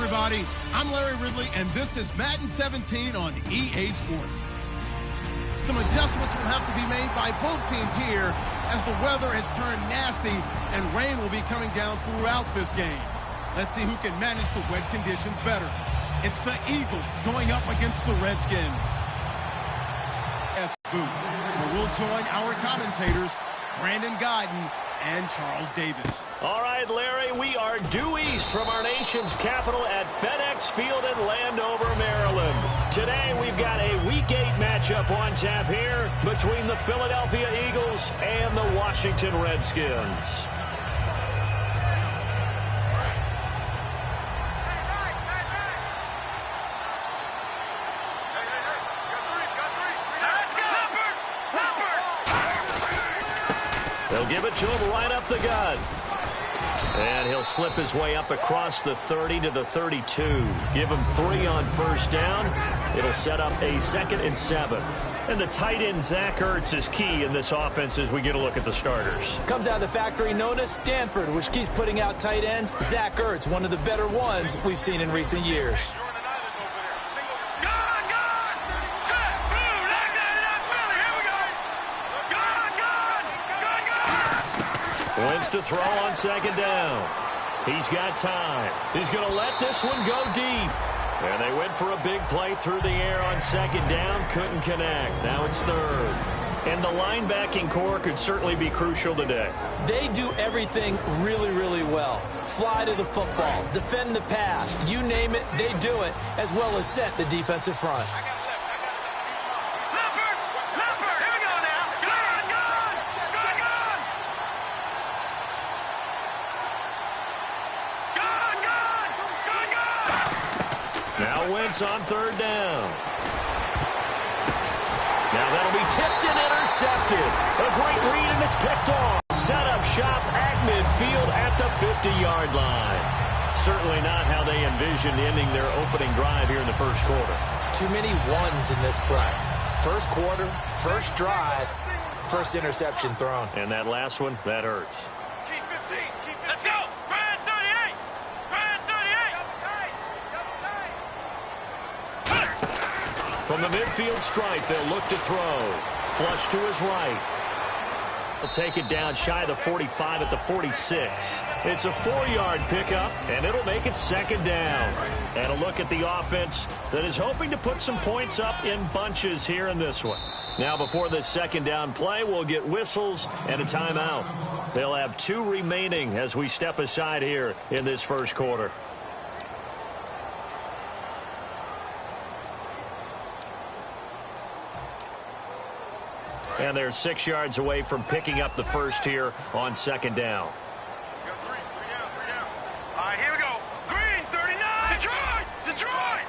everybody. I'm Larry Ridley, and this is Madden 17 on EA Sports. Some adjustments will have to be made by both teams here as the weather has turned nasty and rain will be coming down throughout this game. Let's see who can manage the wet conditions better. It's the Eagles going up against the Redskins. As where we'll join our commentators, Brandon Guyton and Charles Davis. All right, Larry, we are due east from our nation's capital at FedEx Field in Landover, Maryland. Today, we've got a Week 8 matchup on tap here between the Philadelphia Eagles and the Washington Redskins. They'll give it to him right up the gut. And he'll slip his way up across the 30 to the 32. Give him 3 on first down. It'll set up a 2nd and 7. And the tight end, Zach Ertz, is key in this offense as we get a look at the starters. Comes out of the factory known as Stanford, which keeps putting out tight ends. Zach Ertz, one of the better ones we've seen in recent years. Wins to throw on 2nd down. He's got time. He's going to let this one go deep. And they went for a big play through the air on 2nd down. Couldn't connect. Now it's 3rd. And the linebacking core could certainly be crucial today. They do everything really, really well. Fly to the football, defend the pass. You name it, they do it, as well as set the defensive front. Wentz on 3rd down. Now that'll be tipped and intercepted. A great read, and it's picked off. Set up shop at midfield at the 50-yard line. Certainly not how they envisioned ending their opening drive here in the first quarter. Too many ones in this play. First quarter, first drive, first interception thrown. And that last one, that hurts. Keep 15. Let's go. Brand 38. Brand 38. From the midfield stripe, they'll look to throw. Flush to his right. He'll take it down shy of the 45 at the 46. It's a 4-yard pickup, and it'll make it 2nd down. And a look at the offense that is hoping to put some points up in bunches here in this one. Now, before this 2nd down play, we'll get whistles and a timeout. They'll have 2 remaining as we step aside here in this first quarter. And they're 6 yards away from picking up the first here on 2nd down. Three down. All right, here we go. Green, 39. Detroit.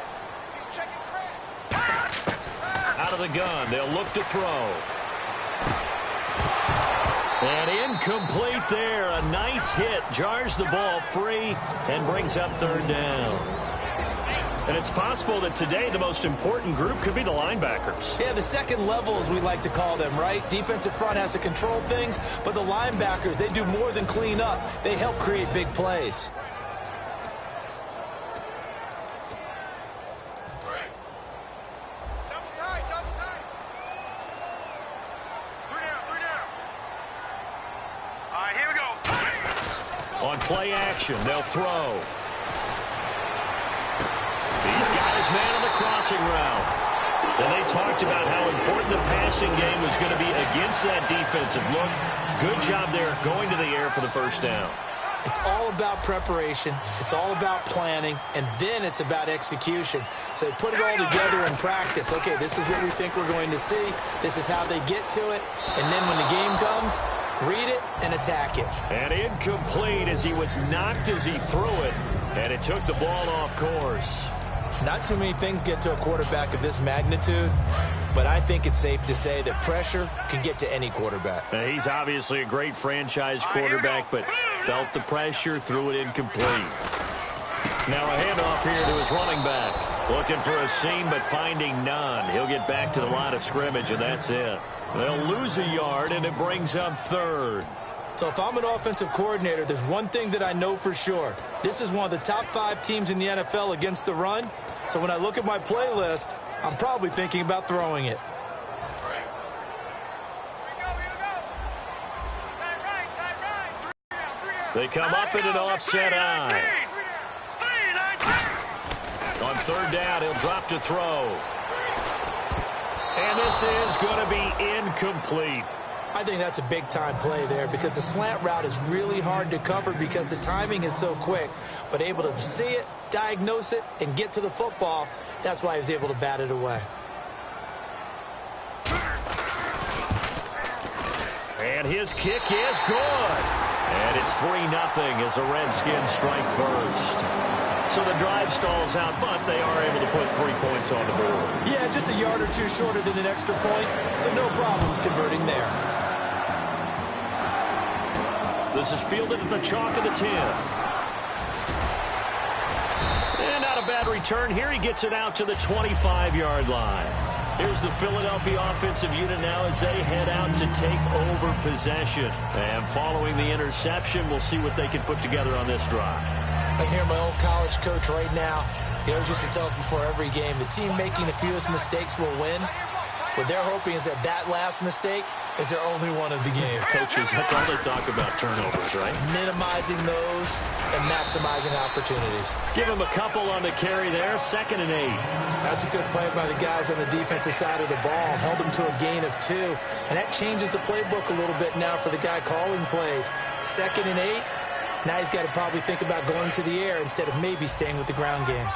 He's checking Grant. Out of the gun, they'll look to throw. And incomplete there. A nice hit. Jars the ball free and brings up 3rd down. And it's possible that today the most important group could be the linebackers. Yeah, the second level, as we like to call them, right? Defensive front has to control things, but the linebackers, they do more than clean up. They help create big plays. Double tight. 3 down. All right, here we go. On play action, they'll throw. He's got his man on the crossing route. And they talked about how important the passing game was going to be against that defensive look. Good job there going to the air for the first down. It's all about preparation. It's all about planning. And then it's about execution. So they put it all together in practice. Okay, this is what we think we're going to see. This is how they get to it. And then when the game comes, read it and attack it. And incomplete as he was knocked as he threw it. And it took the ball off course. Not too many things get to a quarterback of this magnitude, but I think it's safe to say that pressure can get to any quarterback. He's obviously a great franchise quarterback, but felt the pressure, threw it incomplete. Now a handoff here to his running back. Looking for a seam, but finding none. He'll get back to the line of scrimmage, and that's it. They'll lose a yard, and it brings up 3rd. So if I'm an offensive coordinator, there's one thing that I know for sure. This is one of the top 5 teams in the NFL against the run. So when I look at my playlist, I'm probably thinking about throwing it. They come up in an offset eye. On third down, he'll drop to throw. And this is going to be incomplete. I think that's a big-time play there because the slant route is really hard to cover because the timing is so quick. But able to see it, diagnose it, and get to the football, that's why he was able to bat it away. And his kick is good. And it's 3-0 as the Redskins strike first. So the drive stalls out, but they are able to put 3 points on the board. Yeah, just a yard or two shorter than an extra point, so no problems converting there. This is fielded at the chalk of the 10. And not a bad return here. He gets it out to the 25-yard line. Here's the Philadelphia offensive unit now as they head out to take over possession. And following the interception, we'll see what they can put together on this drive. I hear my old college coach right now. He always used to tell us before every game, the team making the fewest mistakes will win. What they're hoping is that last mistake is their only one of the game. Coaches, that's all they talk about, turnovers, right? Minimizing those and maximizing opportunities. Give them a couple on the carry there, 2nd and 8. That's a good play by the guys on the defensive side of the ball. Held them to a gain of 2. And that changes the playbook a little bit now for the guy calling plays. 2nd and 8. Now he's got to probably think about going to the air instead of maybe staying with the ground game.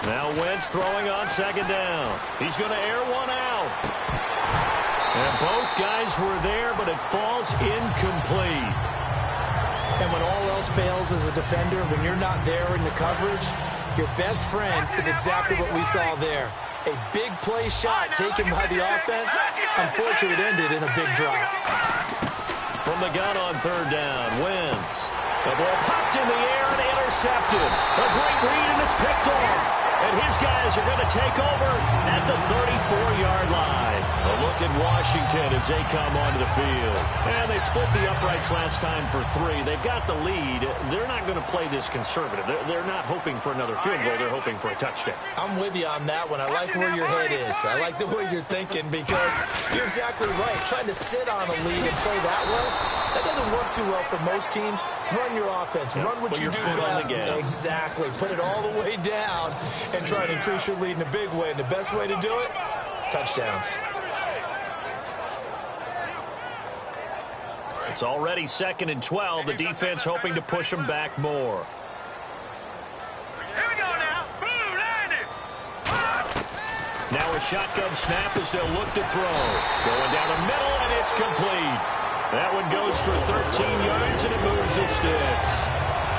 Now Wentz throwing on 2nd down. He's going to air one out. And both guys were there, but it falls incomplete. And when all else fails as a defender, when you're not there in the coverage, your best friend is exactly what we saw there. A big play shot taken by the offense. Unfortunately, it ended in a big drop. From the gun on 3rd down, Wentz. The ball popped in the air and intercepted. A great read, and it's picked off. And his guys are going to take over at the 34-yard line. A look at Washington as they come onto the field. And they split the uprights last time for 3. They've got the lead. They're not going to play this conservative. They're not hoping for another field goal. They're hoping for a touchdown. I'm with you on that one. I like where your head is. I like the way you're thinking because you're exactly right. Trying to sit on a lead and play that well, that doesn't work too well for most teams. Run your offense. Run what you do best. Exactly. Put it all the way down and try to increase your lead in a big way. And the best way to do it, touchdowns. It's already 2nd and 12. The defense hoping to push them back more. Here we go now. Boom, landed. Now a shotgun snap as they'll look to throw. Going down the middle, and it's complete. That one goes for 13 yards, and it moves the sticks.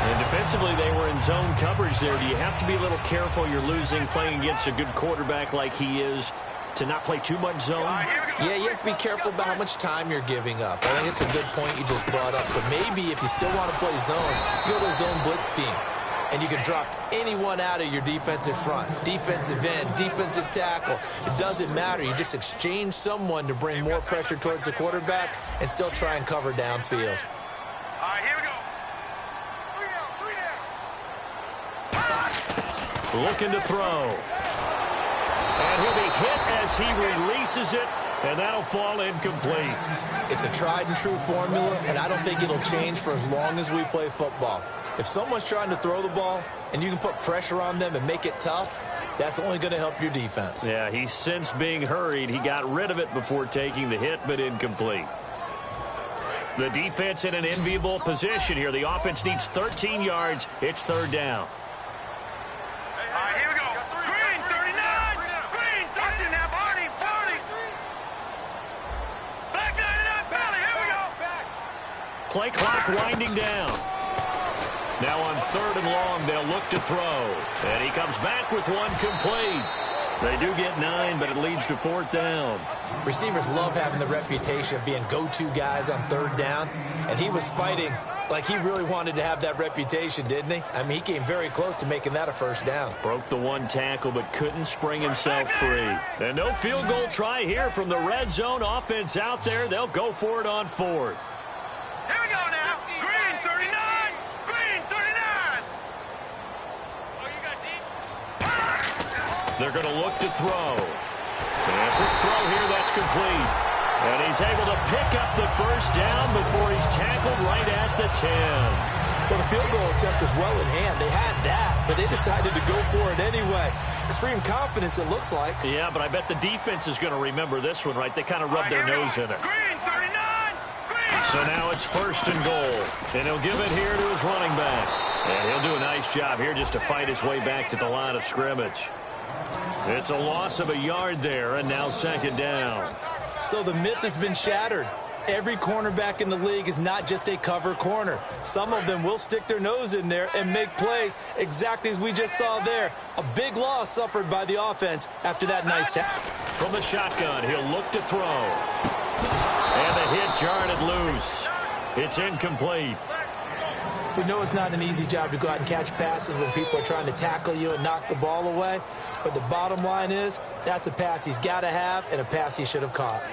And defensively, they were in zone coverage there. Do you have to be a little careful? You're losing playing against a good quarterback like he is to not play too much zone? Yeah, you have to be careful about how much time you're giving up. I think it's a good point you just brought up. So maybe if you still want to play zone, you go to a zone blitz scheme. And you can drop anyone out of your defensive front. Defensive end, defensive tackle. It doesn't matter. You just exchange someone to bring more pressure towards the quarterback and still try and cover downfield. All right, here we go. Looking to throw. And he'll be hit as he releases it, and that'll fall incomplete. It's a tried-and-true formula, and I don't think it'll change for as long as we play football. If someone's trying to throw the ball and you can put pressure on them and make it tough, that's only going to help your defense. Yeah, he's since being hurried. He got rid of it before taking the hit, but incomplete. The defense in an enviable position here. The offense needs 13 yards. It's 3rd down. All right, here we go. Green, 39. Green, 13 now, Barney, 40. Black 99, Valley, here we go. Play clock winding down. Now on 3rd and long, they'll look to throw. And he comes back with one complete. They do get 9, but it leads to 4th down. Receivers love having the reputation of being go-to guys on 3rd down, and he was fighting like he really wanted to have that reputation, didn't he? I mean, he came very close to making that a 1st down. Broke the 1 tackle, but couldn't spring himself free. And no field goal try here from the red zone offense out there. They'll go for it on 4th. Here we go now. Green 39. Green 39. Oh, you got deep. They're going to look to throw. And quick throw here, that's complete. And he's able to pick up the 1st down before he's tackled right at the 10. Well, the field goal attempt was well in hand. They had that, but they decided to go for it anyway. Extreme confidence, it looks like. Yeah, but I bet the defense is going to remember this one, right? They kind of rubbed their nose in it. Green 39. Green. So now it's 1st and goal. And he'll give it here to his running back. And he'll do a nice job here just to fight his way back to the line of scrimmage. It's a loss of a yard there, and now 2nd down. So the myth has been shattered. Every cornerback in the league is not just a cover corner. Some of them will stick their nose in there and make plays exactly as we just saw there. A big loss suffered by the offense after that nice tackle. From the shotgun, he'll look to throw. And the hit jarred it loose. It's incomplete. We know it's not an easy job to go out and catch passes when people are trying to tackle you and knock the ball away. But the bottom line is, that's a pass he's got to have and a pass he should have caught.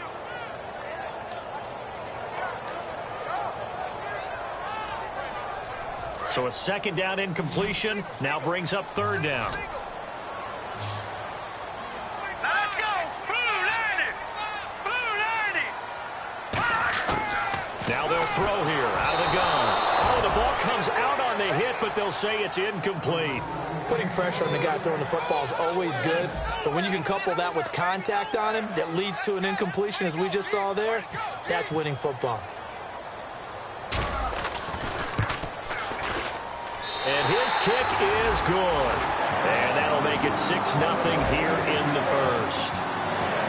So a 2nd down incompletion now brings up 3rd down. Let's go. Blue 90. Blue 90. Now they'll throw here out of the gun. Oh, the ball comes out on the hit, but they'll say it's incomplete. Putting pressure on the guy throwing the football is always good, but when you can couple that with contact on him that leads to an incompletion, as we just saw there, that's winning football. And his kick is good. And that'll make it 6-0 here in the 1st.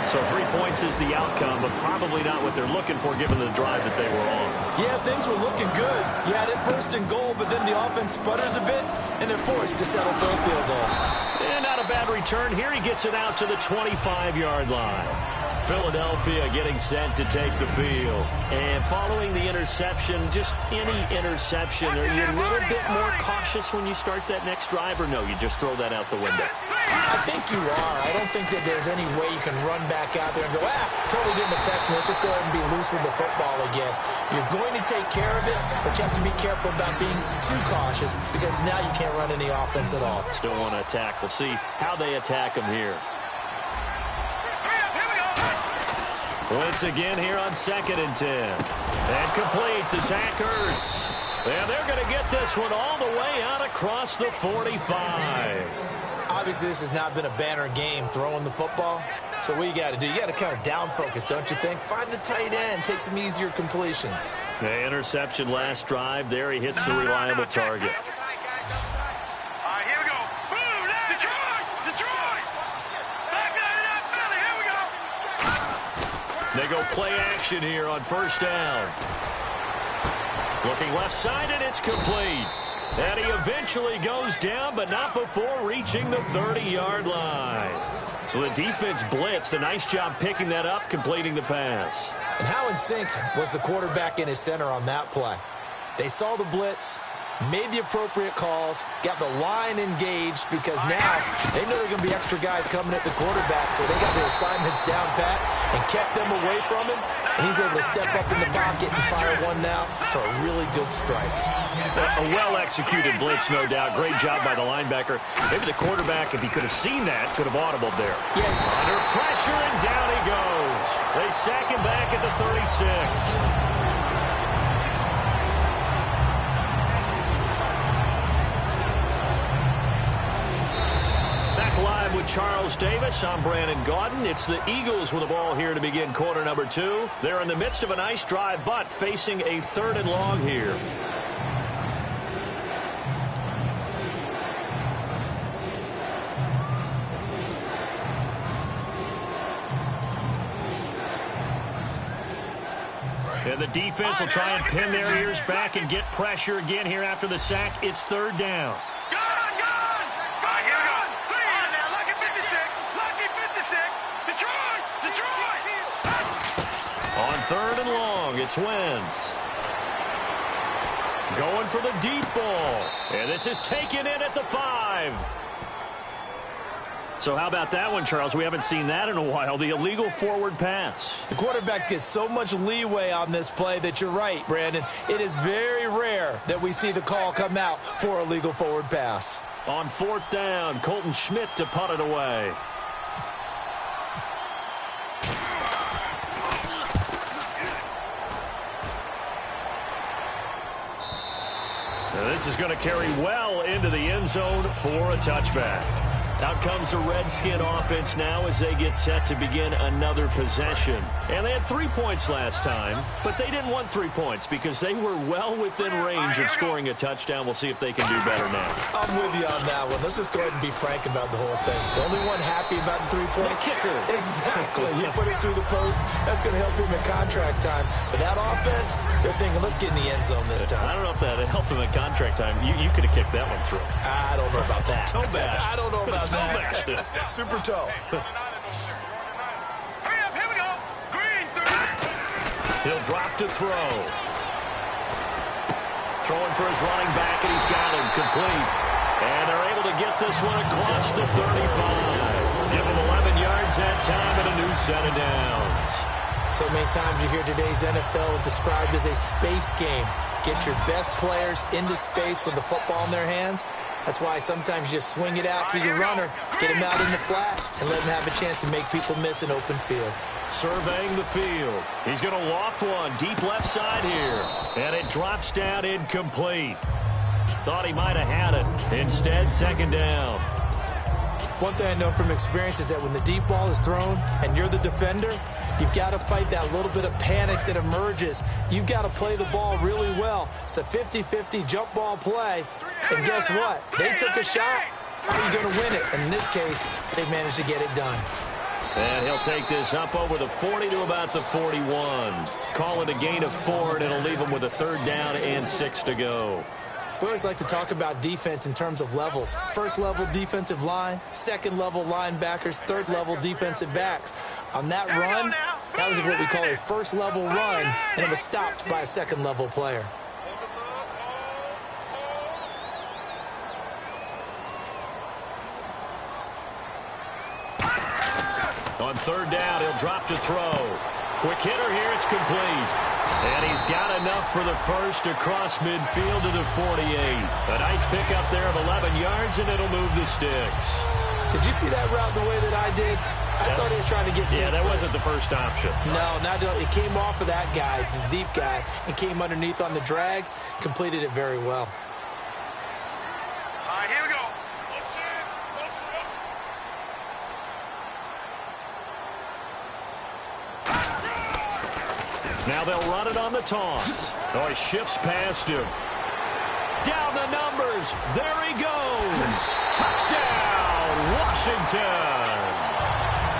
So 3 points is the outcome, but probably not what they're looking for given the drive that they were on. Yeah, things were looking good. You had it 1st and goal, but then the offense sputters a bit, and they're forced to settle for a field goal. And not a bad return here. He gets it out to the 25-yard line. Philadelphia getting set to take the field. And following the interception, just any interception, are you a little bit more cautious when you start that next drive, or no, you just throw that out the window? I think you are. I don't think that there's any way you can run back out there and go, totally didn't affect me. Let's just go ahead and be loose with the football again. You're going to take care of it, but you have to be careful about being too cautious because now you can't run any offense at all. Still want to attack. We'll see how they attack him here. Blitz again here on 2nd and 10. And complete to Zach Ertz. And they're going to get this one all the way out across the 45. Obviously, this has not been a banner game throwing the football. So what you got to do, you got to kind of down focus, don't you think? Find the tight end, take some easier completions. The interception last drive. There he hits the reliable target. All right, here we go. Boom, Detroit! Detroit! Back that it up, Philly. Here we go. They go play action here on 1st down. Looking left side, and it's complete. And he eventually goes down, but not before reaching the 30-yard line. So the defense blitzed. A nice job picking that up, completing the pass. And how in sync was the quarterback and his center on that play? They saw the blitz, made the appropriate calls, got the line engaged because now they know there are going to be extra guys coming at the quarterback, so they got their assignments down pat and kept them away from him, and he's able to step up in the pocket and fire one now for a really good strike. A well-executed blitz, no doubt. Great job by the linebacker. Maybe the quarterback, if he could have seen that, could have audibled there. Yeah. Under pressure, and down he goes. They sack him back at the 36. Live with Charles Davis. I'm Brandon Gaudin. It's the Eagles with the ball here to begin quarter number 2. They're in the midst of a nice drive, but facing a 3rd and long here. And the defense will try and pin their ears back and get pressure again here after the sack. It's 3rd down. Gun! Gun! Gun! Here we go. 3. Now, lucky 56. Lucky 3rd and long. It's Wentz. Going for the deep ball. And this is taken in at the 5. So how about that one, Charles? We haven't seen that in a while. The illegal forward pass. The quarterbacks get so much leeway on this play that you're right, Brandon. It is very rare that we see the call come out for a legal forward pass. On 4th down, Colton Schmidt to punt it away. Now this is going to carry well into the end zone for a touchback. Out comes the Redskin offense now as they get set to begin another possession. And they had 3 points last time, but they didn't want 3 points because they were well within range of scoring a touchdown. We'll see if they can do better now. I'm with you on that one. Let's just go ahead and be frank about the whole thing. The only one happy about the 3-point kicker. Exactly. You put it through the post. That's going to help him in contract time. But that offense, they're thinking, let's get in the end zone this time. I don't know if that helped him in contract time. You could have kicked that one through. I don't know about that. Toe bash. I don't know about that. Super toe. Hurry up, here we go. Green, 30. He'll drop to throw. Throwing for his running back, and he's got him complete. And they're able to get this one across the 35. Give him 11 yards that time and a new set of downs. So many times you hear today's NFL described as a space game. Get your best players into space with the football in their hands. That's why sometimes you swing it out to your runner, get him out in the flat, and let him have a chance to make people miss an open field. Surveying the field. He's going to loft one deep left side here. And it drops down incomplete. Thought he might have had it. Instead, 2nd down. One thing I know from experience is that when the deep ball is thrown and you're the defender, you've got to fight that little bit of panic that emerges. You've got to play the ball really well. It's a 50-50 jump ball play. And guess what? They took a shot. How are you going to win it? And in this case, they managed to get it done. And he'll take this up over the 40 to about the 41. Call it a gain of 4, and it'll leave him with a 3rd down and 6 to go. We always like to talk about defense in terms of levels. 1st level defensive line, 2nd level linebackers, 3rd level defensive backs. On that run, that was what we call a 1st level run, and it was stopped by a 2nd level player. On 3rd down, he'll drop to throw. Quick hitter here, it's complete. And he's got enough for the 1st across midfield to the 48. A nice pickup there of 11 yards, and it'll move the sticks. Did you see that route the way that I did? I thought he was trying to get deep. Yeah, that first. wasn't the first option. No, it came off of that guy, the deep guy, and came underneath on the drag, completed it very well. All right, here we go. Now they'll run it on the toss. Oh, he shifts past him. Down the numbers. There he goes. Touchdown, Washington.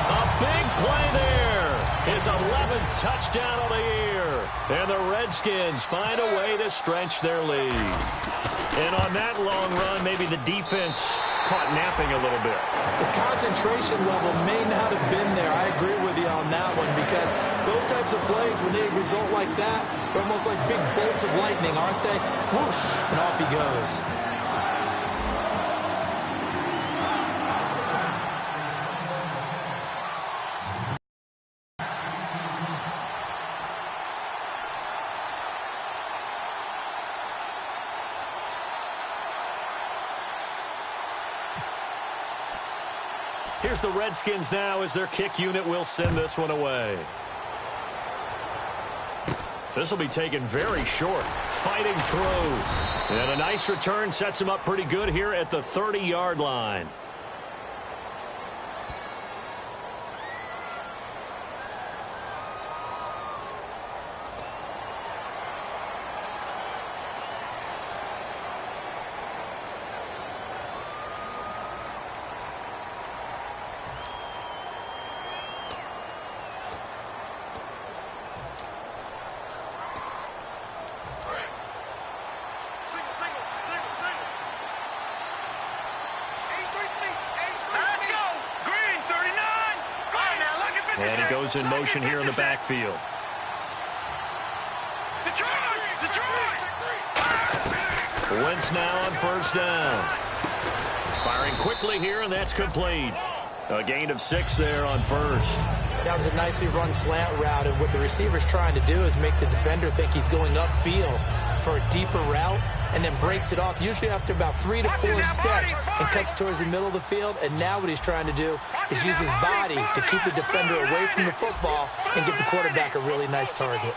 A big play there. His 11th touchdown of the year. And the Redskins find a way to stretch their lead. And on that long run, maybe the defense caught napping a little bit. The concentration level may not have been there. I agree with you on that one because those types of plays, when they result like that, they're almost like big bolts of lightning, aren't they? Whoosh, and off he goes. Here's the Redskins now as their kick unit will send this one away. This will be taken very short. Fighting through. And a nice return sets him up pretty good here at the 30-yard line. And he goes in motion here in the backfield. Wentz now on first down. Firing quickly here, and that's complete. A gain of 6 there on first. That was a nicely run slant route, and what the receiver's trying to do is make the defender think he's going upfield for a deeper route, and then breaks it off, usually after about 3 to 4 steps, and cuts towards the middle of the field. And now what he's trying to do is use his body to keep the defender away from the football and get the quarterback a really nice target.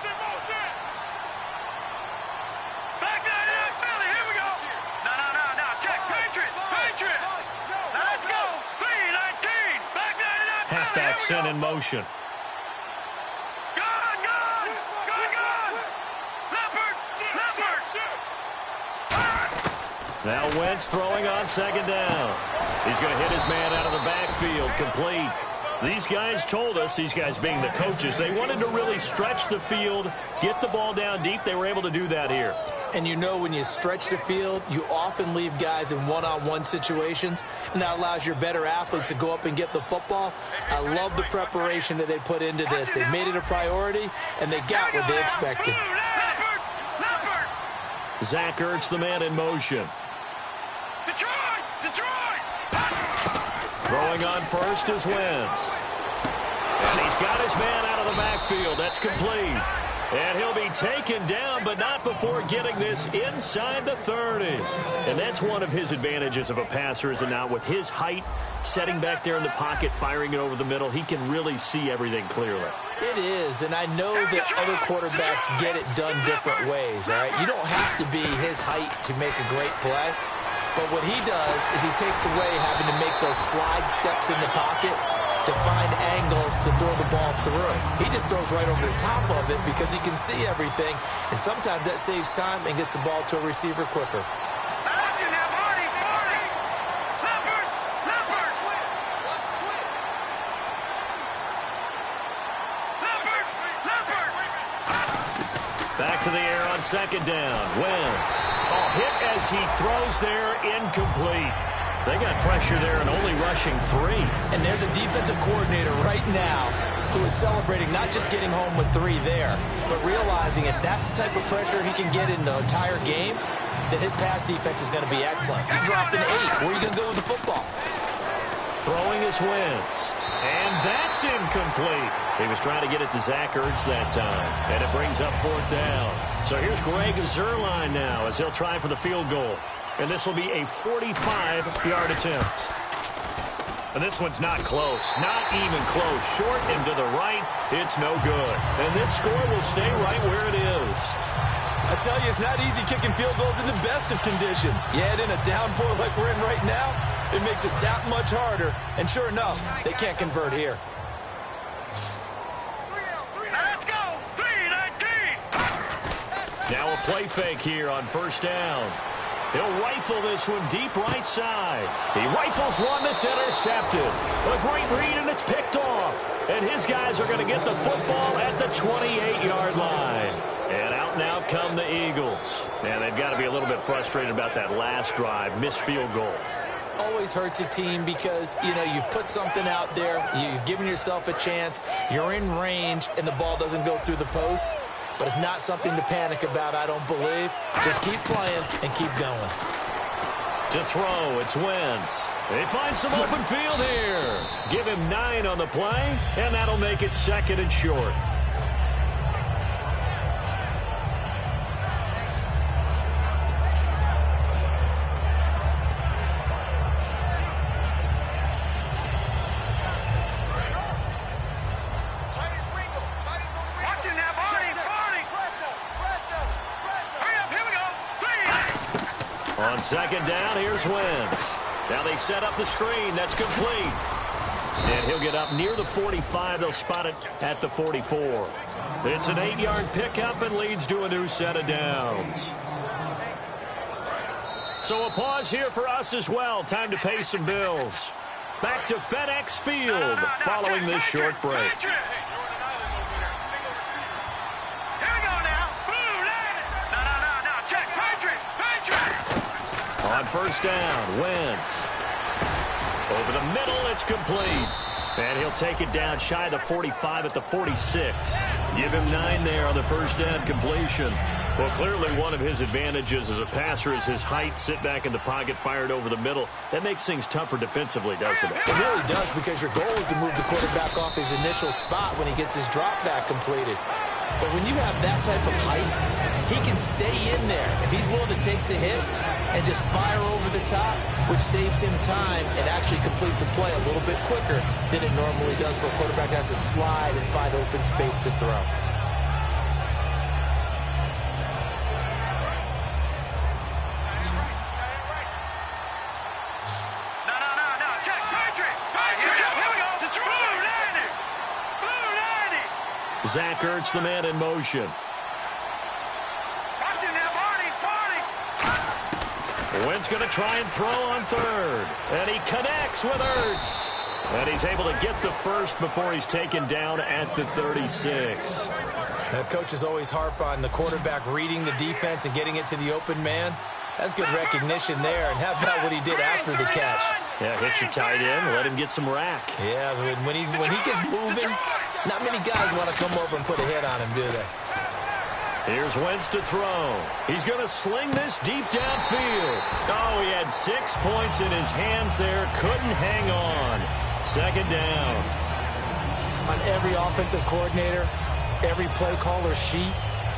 Halfback sent in motion. Now Wentz throwing on second down. He's going to hit his man out of the backfield, complete. These guys told us, these guys being the coaches, they wanted to really stretch the field, get the ball down deep. They were able to do that here. And you know, when you stretch the field, you often leave guys in one-on-one situations, and that allows your better athletes to go up and get the football. I love the preparation that they put into this. They made it a priority, and they got what they expected. Zach Ertz, the man in motion. Throwing on first is Wentz. And he's got his man out of the backfield. That's complete. And he'll be taken down, but not before getting this inside the 30. And that's one of his advantages of a passer, is it not? With his height, setting back there in the pocket, firing it over the middle, he can really see everything clearly. It is, and I know that other quarterbacks get it done different ways, all right? You don't have to be his height to make a great play. But what he does is he takes away having to make those slide steps in the pocket to find angles to throw the ball through. He just throws right over the top of it because he can see everything, and sometimes that saves time and gets the ball to a receiver quicker. Back to the air on second down. Wentz. Hit as he throws there, incomplete. They got pressure there and only rushing 3. And there's a defensive coordinator right now who is celebrating not just getting home with 3 there, but realizing if that's the type of pressure he can get in the entire game, then his pass defense is going to be excellent. You dropped an 8. Where are you going to go with the football? Throwing is Wentz. And that's incomplete. He was trying to get it to Zach Ertz that time. And it brings up 4th down. So here's Greg Zuerlein now as he'll try for the field goal. And this will be a 45-yard attempt. And this one's not close. Not even close. Short and to the right. It's no good. And this score will stay right where it is. I tell you, it's not easy kicking field goals in the best of conditions. Yet in a downpour like we're in right now, it makes it that much harder. And sure enough, they can't convert here. Let's go! 3-19! Now a play fake here on first down. He'll rifle this one deep right side. He rifles one that's intercepted. A great read, and it's picked off. And his guys are going to get the football at the 28-yard line. And out come the Eagles. And they've got to be a little bit frustrated about that last drive. Missed field goal. Always hurts a team because, you know, you've put something out there. You've given yourself a chance. You're in range, and the ball doesn't go through the post. But it's not something to panic about, I don't believe. Just keep playing and keep going. To throw, it's Wentz. They find some open field here. Give him 9 on the play, and that'll make it 2nd and short. On second down, here's Wentz. Now they set up the screen. That's complete. And he'll get up near the 45. They'll spot it at the 44. It's an 8-yard pickup and leads to a new set of downs. So a pause here for us as well. Time to pay some bills. Back to FedEx Field following this short break. On first down, Wentz. Over the middle, it's complete. And he'll take it down shy of the 45 at the 46. Give him 9 there on the first down completion. Well, clearly one of his advantages as a passer is his height. Sit back in the pocket, fired over the middle. That makes things tougher defensively, doesn't it? It really does, because your goal is to move the quarterback off his initial spot when he gets his drop back completed. But when you have that type of height, he can stay in there if he's willing to take the hits and just fire over the top, which saves him time and actually completes a play a little bit quicker than it normally does for a quarterback that has to slide and find open space to throw. Zach Ertz, the man in motion. Wynn's going to try and throw on third. And he connects with Ertz. And he's able to get the first before he's taken down at the 36. Now, coaches always harp on the quarterback reading the defense and getting it to the open man. That's good recognition there. And how about what he did after the catch? Yeah, hit your tight end, let him get some rack. Yeah, when he gets moving, not many guys want to come over and put a hit on him, do they? Here's Wentz to throw. He's going to sling this deep downfield. Oh, he had 6 points in his hands there. Couldn't hang on. Second down. On every offensive coordinator, every play caller sheet,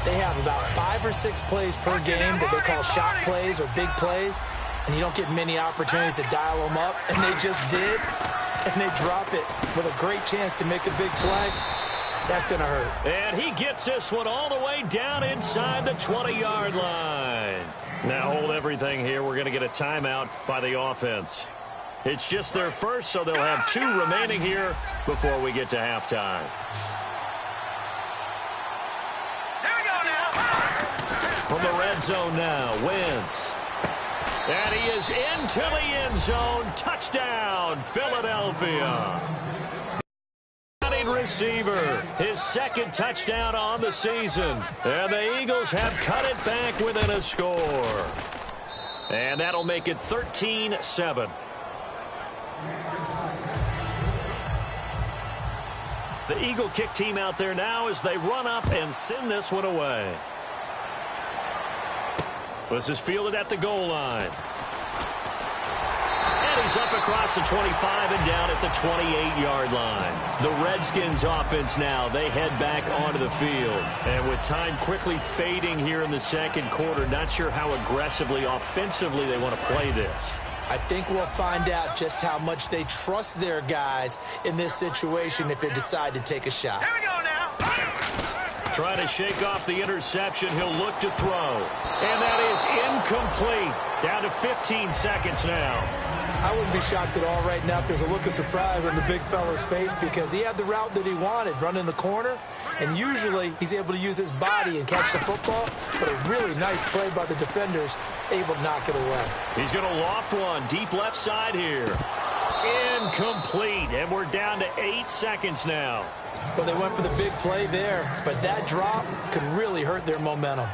they have about 5 or 6 plays per game that they call shot plays or big plays, and you don't get many opportunities to dial them up, and they just did, and they drop it with a great chance to make a big play. That's going to hurt. And he gets this one all the way down inside the 20-yard line. Now hold everything here. We're going to get a timeout by the offense. It's just their first, so they'll have 2 remaining here before we get to halftime. From the red zone now, Wentz. And he is into the end zone. Touchdown, Philadelphia. Receiver, his second touchdown on the season. And the Eagles have cut it back within a score. And that'll make it 13-7. The Eagle kick team out there now as they run up and send this one away. This is fielded at the goal line. And he's up across the 25 and down at the 28-yard line. The Redskins offense now, they head back onto the field. And with time quickly fading here in the second quarter, not sure how aggressively, offensively they want to play this. I think we'll find out just how much they trust their guys in this situation if they decide to take a shot. Here we go now. Trying to shake off the interception. He'll look to throw. And that is incomplete. Down to 15 seconds now. I wouldn't be shocked at all right now if there's a look of surprise on the big fella's face, because he had the route that he wanted, running the corner, and usually he's able to use his body and catch the football, but a really nice play by the defenders, able to knock it away. He's going to loft one deep left side here. Incomplete, and we're down to 8 seconds now. Well, they went for the big play there, but that drop could really hurt their momentum.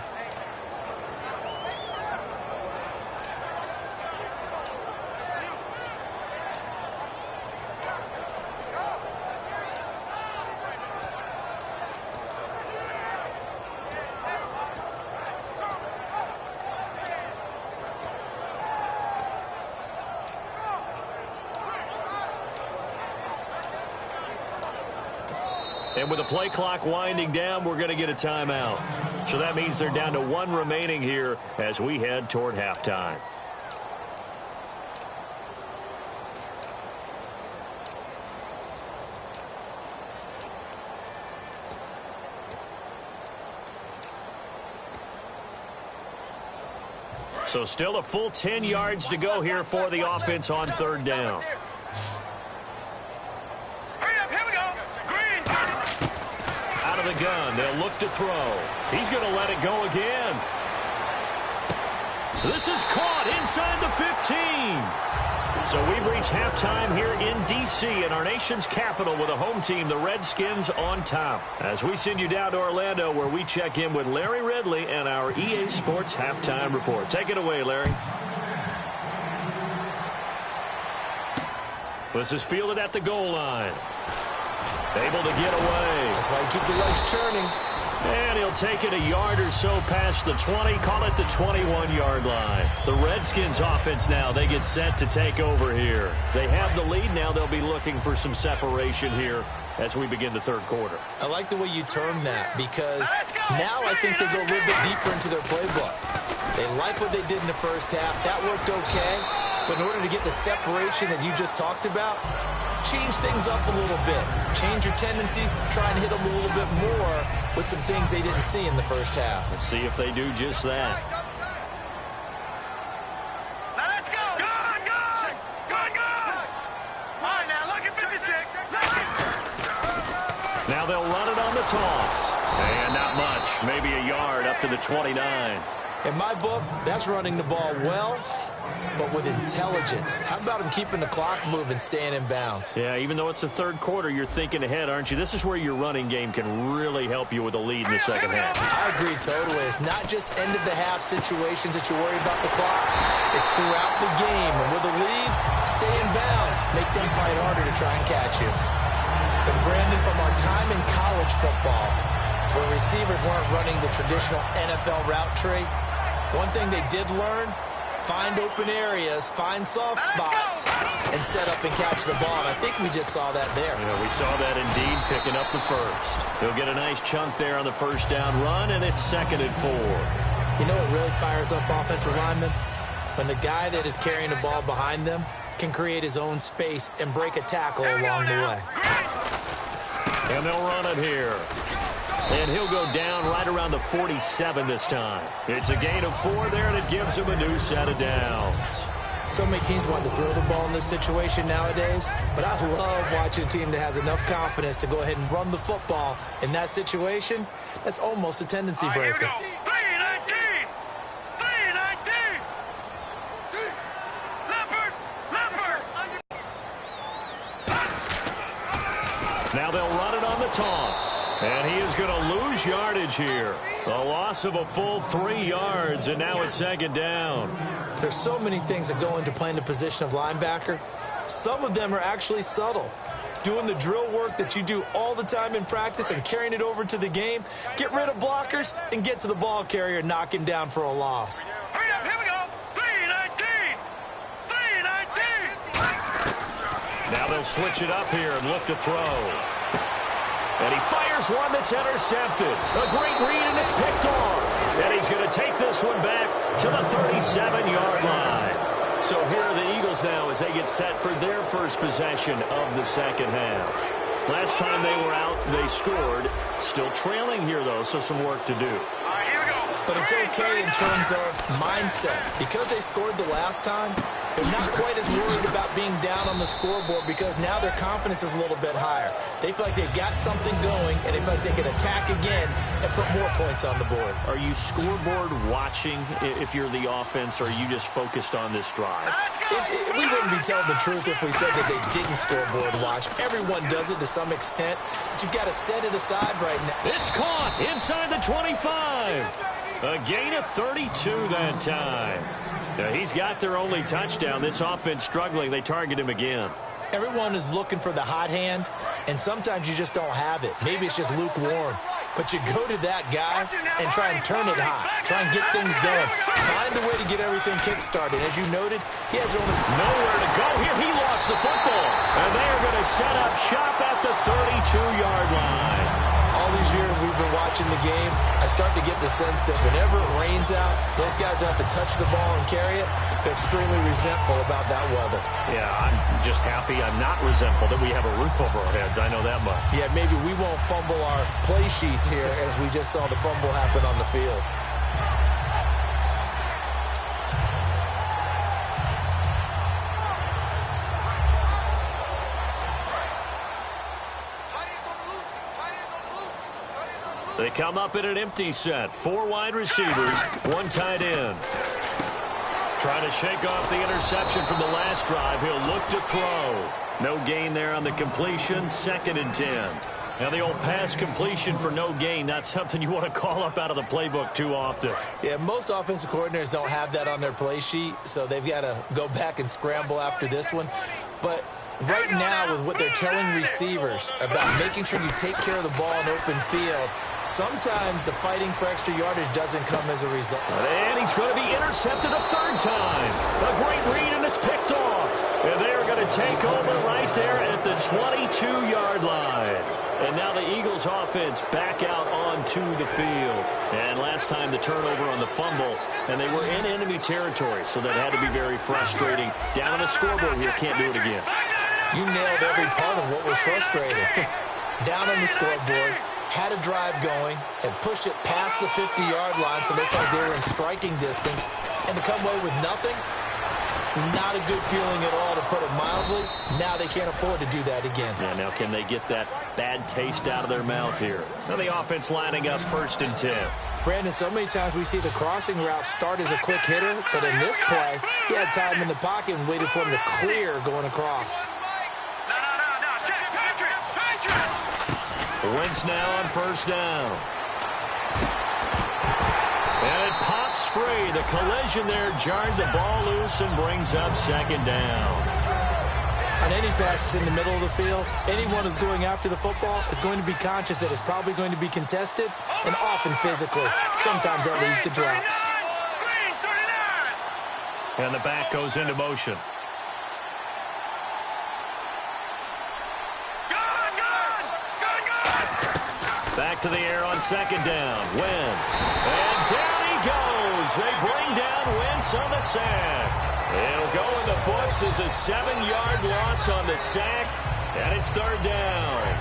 And with the play clock winding down, we're going to get a timeout. So that means they're down to 1 remaining here as we head toward halftime. So still a full 10 yards to go here for the offense on third down. The gun. They'll look to throw. He's going to let it go again. This is caught inside the 15. So we've reached halftime here in D.C. in our nation's capital with a home team, the Redskins, on top. As we send you down to Orlando, where we check in with Larry Ridley and our EA Sports Halftime Report. Take it away, Larry. This is fielded at the goal line. Able to get away. That's why you keep the legs churning. And he'll take it a yard or so past the 20, call it the 21-yard line. The Redskins offense now, they get set to take over here. They have the lead now. They'll be looking for some separation here as we begin the third quarter. I like the way you term that because now I think they go a little bit deeper into their playbook. They like what they did in the first half. That worked okay. But in order to get the separation that you just talked about, change things up a little bit. Change your tendencies. Try and hit them a little bit more with some things they didn't see in the first half. We'll see if they do just that. Now let's go. Good, good. Good, good. All right, now look at 56. Now they'll run it on the toss. And not much. Maybe a yard up to the 29. In my book, that's running the ball well, but with intelligence. How about him keeping the clock moving, staying in bounds? Yeah, even though it's the third quarter, you're thinking ahead, aren't you? This is where your running game can really help you with a lead in the second half. I agree totally. It's not just end-of-the-half situations that you worry about the clock. It's throughout the game. And with a lead, stay in bounds. Make them fight harder to try and catch you. And Brandon, from our time in college football, where receivers weren't running the traditional NFL route tree, one thing they did learn, find open areas, find soft spots, and set up and catch the ball. And I think we just saw that there. Yeah, we saw that indeed, picking up the first. He'll get a nice chunk there on the first down run, and it's 2nd and 4. You know what really fires up offensive linemen? When the guy that is carrying the ball behind them can create his own space and break a tackle along the way. And they'll run it here. And he'll go down right around the 47 this time. It's a gain of 4 there, and it gives him a new set of downs. So many teams want to throw the ball in this situation nowadays, but I love watching a team that has enough confidence to go ahead and run the football in that situation. That's almost a tendency breaker. Here we go. 319. 319. Leopard. Leopard. Now they'll run it on the toss. And he is going to lose yardage here. A loss of a full 3 yards, and now it's 2nd down. There's so many things that go into playing the position of linebacker. Some of them are actually subtle. Doing the drill work that you do all the time in practice and carrying it over to the game. Get rid of blockers and get to the ball carrier, knocking down for a loss. Hurry up, here we go. 319. 319. Now they'll switch it up here and look to throw. And he fires one that's intercepted. A great read, and it's picked off. And he's going to take this one back to the 37-yard line. So here are the Eagles now as they get set for their first possession of the second half. Last time they were out, they scored. Still trailing here, though, so some work to do. All right, here we go. But it's okay in terms of mindset. Because they scored the last time, they're not quite as worried about being down on the scoreboard because now their confidence is a little bit higher. They feel like they've got something going, and they feel like they can attack again and put more points on the board. Are you scoreboard watching if you're the offense, or are you just focused on this drive? We wouldn't be telling the truth if we said that they didn't scoreboard watch. Everyone does it to some extent, but you've got to set it aside right now. It's caught inside the 25. A gain of 32 that time. Now, he's got their only touchdown. This offense struggling. They target him again. Everyone is looking for the hot hand, and sometimes you just don't have it. Maybe it's just lukewarm. But you go to that guy and try and turn it hot. Try and get things going. Find a way to get everything kick-started. As you noted, he has only nowhere to go here. He lost the football. And they are going to set up shop at the 32-yard line. All these years we've been watching the game, I start to get the sense that whenever it rains out, those guys who have to touch the ball and carry it, they're extremely resentful about that weather. Yeah, I'm just happy I'm not resentful that we have a roof over our heads. I know that much. Yeah, maybe we won't fumble our play sheets here as we just saw the fumble happen on the field. They come up in an empty set. 4 wide receivers, 1 tight end. Trying to shake off the interception from the last drive. He'll look to throw. No gain there on the completion. 2nd and 10. Now the old pass completion for no gain, not something you want to call up out of the playbook too often. Yeah, most offensive coordinators don't have that on their play sheet, so they've got to go back and scramble after this one. But Right now, with what they're telling receivers about making sure you take care of the ball in open field, sometimes the fighting for extra yardage doesn't come as a result. And he's going to be intercepted a third time. A great read, and it's picked off. And they're going to take over right there at the 22-yard line. And now the Eagles offense back out onto the field. And last time the turnover on the fumble, and they were in enemy territory, so that had to be very frustrating. Down on the scoreboard here, can't do it again. You nailed every part of what was frustrating. Down on the scoreboard, had a drive going, and pushed it past the 50-yard line so they thought they were in striking distance, and to come away with nothing, not a good feeling at all, to put it mildly. Now they can't afford to do that again. Yeah, now can they get that bad taste out of their mouth here? Now the offense lining up 1st and 10. Brandon, so many times we see the crossing route start as a quick hitter, but in this play, he had time in the pocket and waited for him to clear going across. Wentz now on 1st down. And it pops free. The collision there jarred the ball loose and brings up 2nd down. On any passes in the middle of the field, anyone who's going after the football is going to be conscious that it's probably going to be contested, and often physically. Sometimes that leads to drops. And the back goes into motion. Back to the air on 2nd down. Wentz. And down he goes. They bring down Wentz on the sack. It'll go in the books as a 7-yard loss on the sack. And it's 3rd down.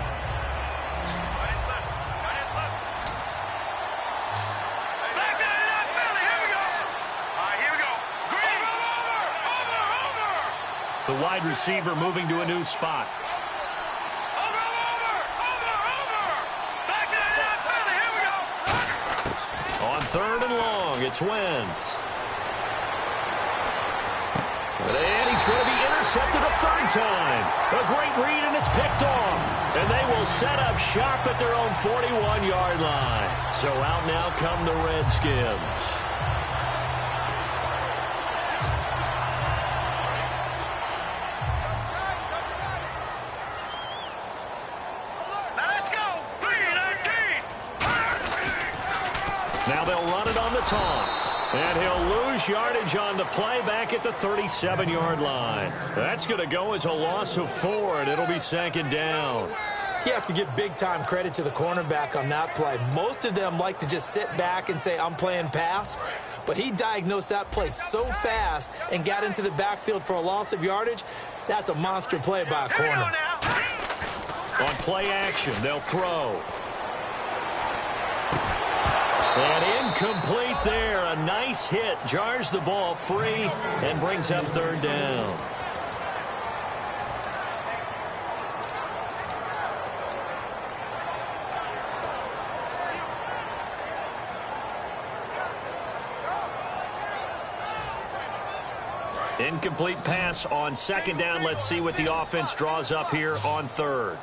The wide receiver moving to a new spot. On 3rd and long, it's Wentz. And he's going to be intercepted a 3rd time. A great read, and it's picked off. And they will set up shop at their own 41-yard line. So out now come the Redskins. Now they'll run it on the toss. And he'll lose yardage on the play back at the 37-yard line. That's going to go as a loss of 4, and it'll be 2nd down. You have to give big-time credit to the cornerback on that play. Most of them like to just sit back and say, I'm playing pass. But he diagnosed that play so fast and got into the backfield for a loss of yardage. That's a monster play by a corner. On play action, they'll throw. And incomplete there. A nice hit. Jars the ball free and brings up 3rd down. Incomplete pass on 2nd down. Let's see what the offense draws up here on 3rd.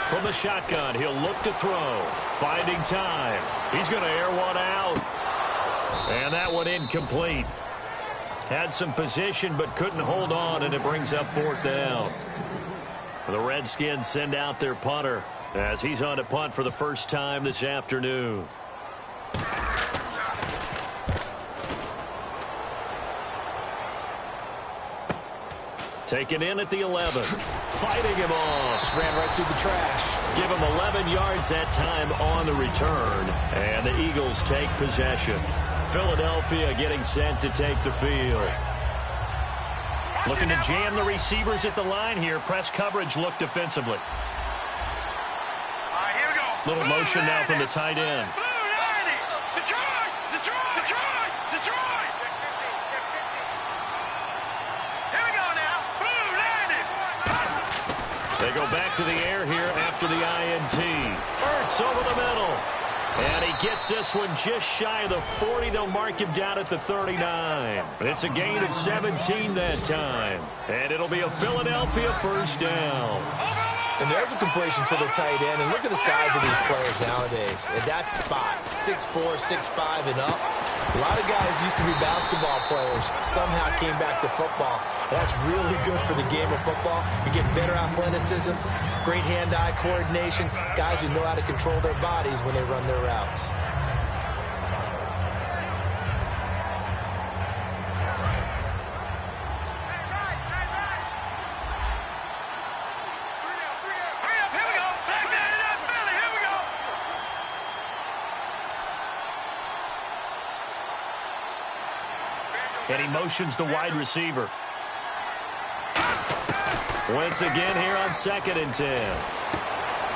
From the shotgun, he'll look to throw. Finding time. He's going to air one out. And that one incomplete. Had some position but couldn't hold on, and it brings up 4th down. The Redskins send out their punter as he's on to punt for the first time this afternoon. Taken in at the 11. Fighting him off. Just ran right through the trash. Give him 11 yards that time on the return. And the Eagles take possession. Philadelphia getting set to take the field. Looking to jam the receivers at the line here. Press coverage look defensively. Little motion now from the tight end. They go back to the air here after the INT. Ertz over the middle. And he gets this one just shy of the 40. They'll mark him down at the 39. It's a gain of 17 that time. And it'll be a Philadelphia 1st down. And there's a completion to the tight end. And look at the size of these players nowadays. At that spot, 6'4", 6'5", and up. A lot of guys used to be basketball players, somehow came back to football. That's really good for the game of football. You get better athleticism, great hand-eye coordination, guys who know how to control their bodies when they run their routes. And he motions the wide receiver. Once again here on 2nd and 10.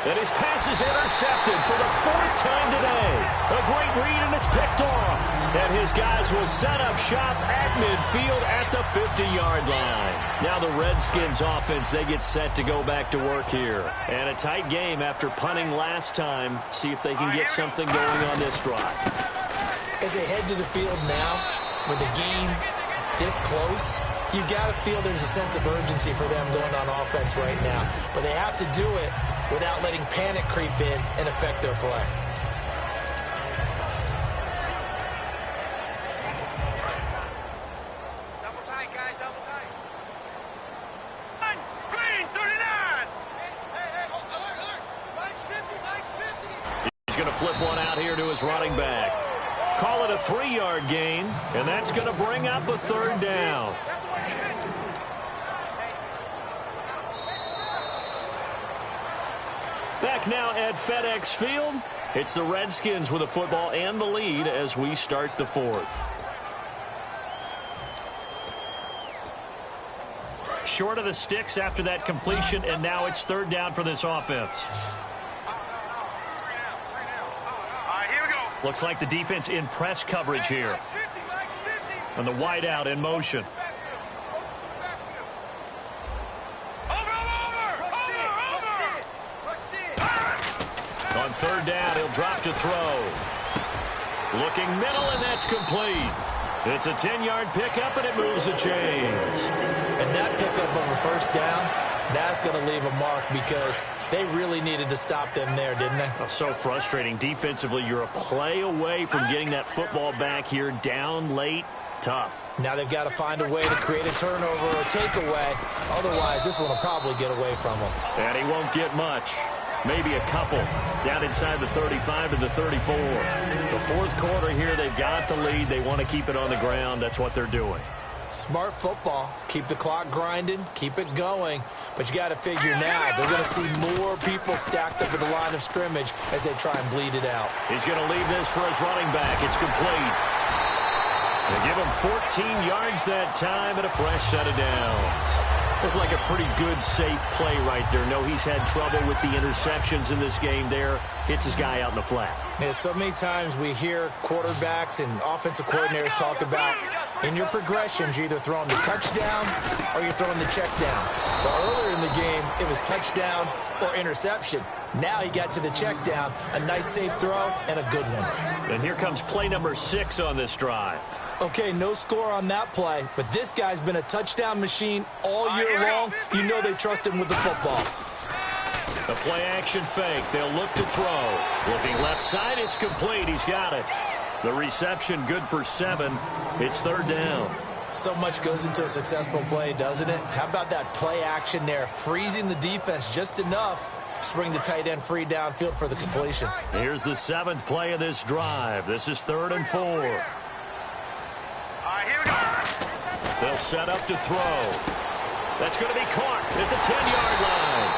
And his pass is intercepted for the 4th time today. A great read, and it's picked off. And his guys will set up shop at midfield at the 50-yard line. Now the Redskins offense, they get set to go back to work here. And a tight game after punting last time. See if they can get something going on this drive. As they head to the field now, with the game this close, you've got to feel there's a sense of urgency for them going on offense right now. But they have to do it without letting panic creep in and affect their play. Double tight, guys, double tight. Green, 39. Hey, alert. Mike's 50. He's going to flip one out here to his running back. Call it a 3-yard gain, and that's going to bring up a 3rd down. Back now at FedEx Field. It's the Redskins with the football and the lead as we start the 4th. Short of the sticks after that completion, and now it's 3rd down for this offense. Looks like the defense in press coverage here. And the wide out in motion. On 3rd down, he'll drop to throw. Looking middle, and that's complete. It's a 10-yard pickup, and it moves the chains. And that pickup of a 1st down, that's going to leave a mark because they really needed to stop them there, didn't they? Oh, so frustrating. Defensively, you're a play away from getting that football back here down late. Tough. Now they've got to find a way to create a turnover or a takeaway. Otherwise, this one will probably get away from them. And he won't get much. Maybe a couple. Down inside the 35 to the 34. The 4th quarter here, they've got the lead. They want to keep it on the ground. That's what they're doing. Smart football. Keep the clock grinding. Keep it going. But you got to figure now they're going to see more people stacked up at the line of scrimmage as they try and bleed it out. He's going to leave this for his running back. It's complete. They give him 14 yards that time and a fresh set of downs. Looked like a pretty good, safe play right there. No, he's had trouble with the interceptions in this game there. Hits his guy out in the flat. Yeah, so many times we hear quarterbacks and offensive coordinators talk about in your progressions, you're either throwing the touchdown or you're throwing the check down. Well, earlier in the game, it was touchdown or interception. Now he got to the check down, a nice safe throw, and a good one. And here comes play number 6 on this drive. Okay, no score on that play, but this guy's been a touchdown machine all year long. You know they trust him with the football. The play action fake. They'll look to throw. Looking left side, it's complete. He's got it. The reception good for 7. It's 3rd down. So much goes into a successful play, doesn't it? How about that play action there, freezing the defense just enough to bring the tight end free downfield for the completion. Here's the 7th play of this drive. This is 3rd and 4. Here we go. They'll set up to throw. That's going to be caught at the 10-yard line.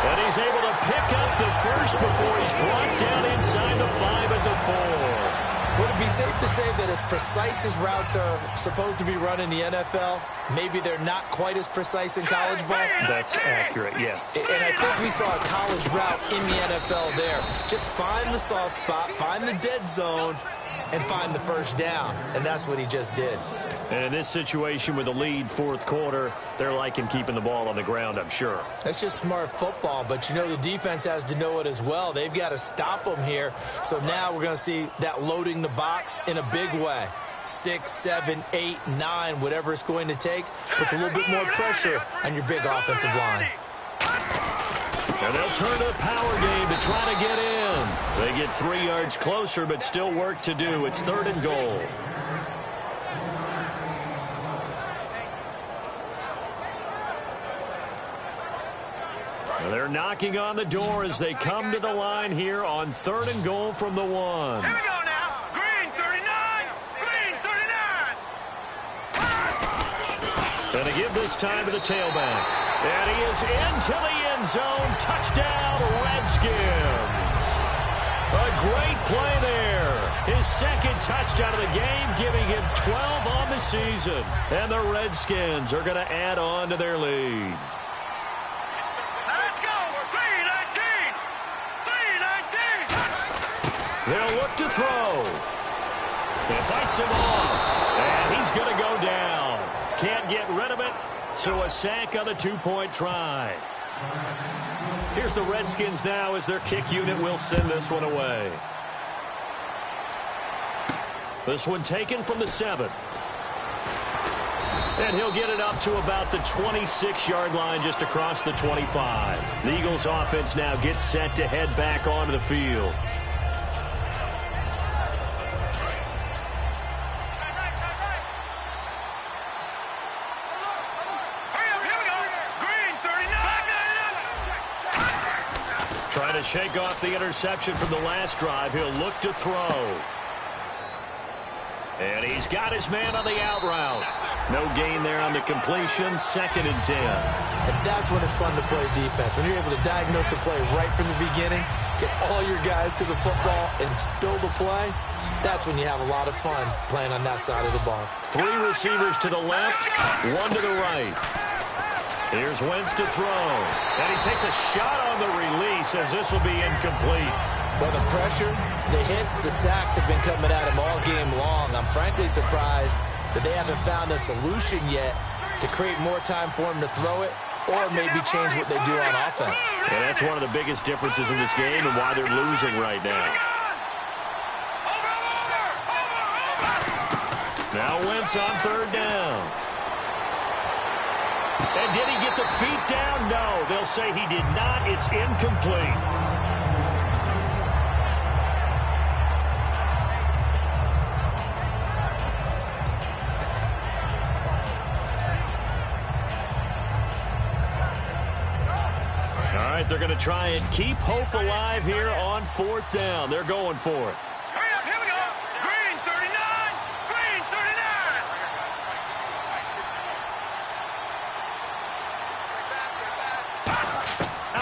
And he's able to pick up the first before he's brought down inside the 5 at the 4. Would it be safe to say that as precise as routes are supposed to be run in the NFL, maybe they're not quite as precise in college ball? That's accurate, yeah. And I think we saw a college route in the NFL there. Just find the soft spot, find the dead zone, and find the first down. And that's what he just did. And in this situation with a lead 4th quarter, they're liking keeping the ball on the ground, I'm sure. That's just smart football, but you know the defense has to know it as well. They've got to stop them here. So now we're going to see that loading the box in a big way. 6, 7, 8, 9, whatever it's going to take, puts a little bit more pressure on your big offensive line. And they'll turn to the power game to try to get in. They get 3 yards closer, but still work to do. It's 3rd and goal. They're knocking on the door as they come to the line here on 3rd and goal from the 1. Here we go now. Green 39. Green 39. And they give this time to the tailback. And he is into the end zone. Touchdown, Redskins. A great play there. His 2nd touchdown of the game, giving him 12 on the season. And the Redskins are going to add on to their lead. Let's go. 319. 319. They'll look to throw. It fights him off. And he's going to go down. Can't get rid of it. So a sack on the 2-point try. Here's the Redskins now as their kick unit will send this one away. This one taken from the 7. And he'll get it up to about the 26-yard line just across the 25. The Eagles offense now gets set to head back onto the field. Trying to shake off the interception from the last drive. He'll look to throw. And he's got his man on the out route. No gain there on the completion. 2nd and 10. And that's when it's fun to play defense. When you're able to diagnose a play right from the beginning, get all your guys to the football, and spill the play, that's when you have a lot of fun playing on that side of the ball. 3 receivers to the left, 1 to the right. Here's Wentz to throw. And he takes a shot on the release as this will be incomplete. Well, the pressure, the hits, the sacks have been coming at him all game long. I'm frankly surprised that they haven't found a solution yet to create more time for him to throw it or maybe change what they do on offense. And that's one of the biggest differences in this game and why they're losing right now. Now Wentz on 3rd down. And did he get the feet down? No, they'll say he did not. It's incomplete. All right, they're going to try and keep hope alive here on 4th down. They're going for it.